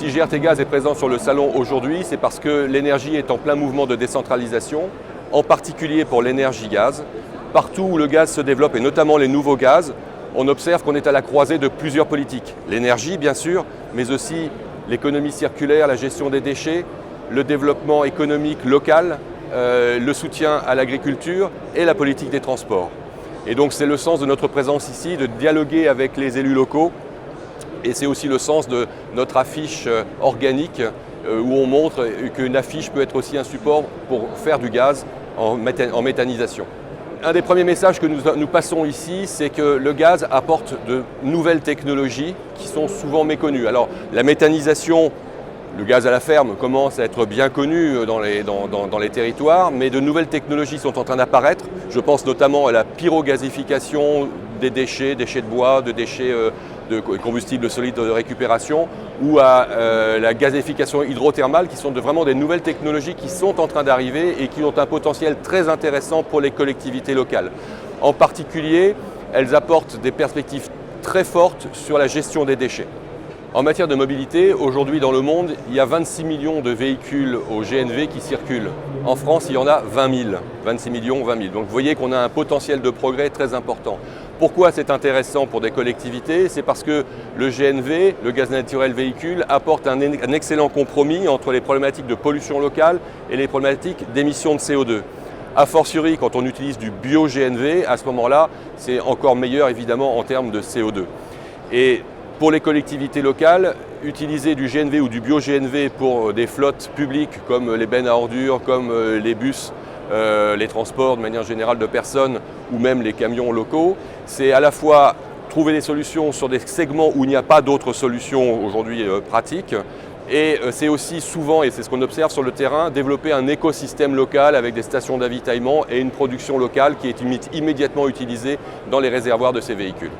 Si GRTgaz est présent sur le salon aujourd'hui, c'est parce que l'énergie est en plein mouvement de décentralisation, en particulier pour l'énergie gaz. Partout où le gaz se développe, et notamment les nouveaux gaz, on observe qu'on est à la croisée de plusieurs politiques. L'énergie, bien sûr, mais aussi l'économie circulaire, la gestion des déchets, le développement économique local, le soutien à l'agriculture et la politique des transports. Et donc c'est le sens de notre présence ici, de dialoguer avec les élus locaux. Et c'est aussi le sens de notre affiche organique où on montre qu'une affiche peut être aussi un support pour faire du gaz en méthanisation. Un des premiers messages que nous passons ici, c'est que le gaz apporte de nouvelles technologies qui sont souvent méconnues. Alors la méthanisation, le gaz à la ferme commence à être bien connu dans les territoires, mais de nouvelles technologies sont en train d'apparaître. Je pense notamment à la pyrogasification des déchets, déchets de bois, de déchets de combustibles solides de récupération, ou à la gazéification hydrothermale, qui sont vraiment des nouvelles technologies qui sont en train d'arriver et qui ont un potentiel très intéressant pour les collectivités locales. En particulier, elles apportent des perspectives très fortes sur la gestion des déchets. En matière de mobilité, aujourd'hui dans le monde, il y a 26 millions de véhicules au GNV qui circulent. En France, il y en a 20 000, 26 millions, 20 000. Donc vous voyez qu'on a un potentiel de progrès très important. Pourquoi c'est intéressant pour des collectivités? C'est parce que le GNV, le gaz naturel véhicule, apporte un excellent compromis entre les problématiques de pollution locale et les problématiques d'émissions de CO2. A fortiori, quand on utilise du bio-GNV, à ce moment-là, c'est encore meilleur évidemment en termes de CO2. Et pour les collectivités locales, utiliser du GNV ou du bio-GNV pour des flottes publiques comme les bennes à ordures, comme les bus, les transports de manière générale de personnes ou même les camions locaux, c'est à la fois trouver des solutions sur des segments où il n'y a pas d'autres solutions aujourd'hui pratiques, et c'est aussi souvent, et c'est ce qu'on observe sur le terrain, développer un écosystème local avec des stations d'avitaillement et une production locale qui est immédiatement utilisée dans les réservoirs de ces véhicules.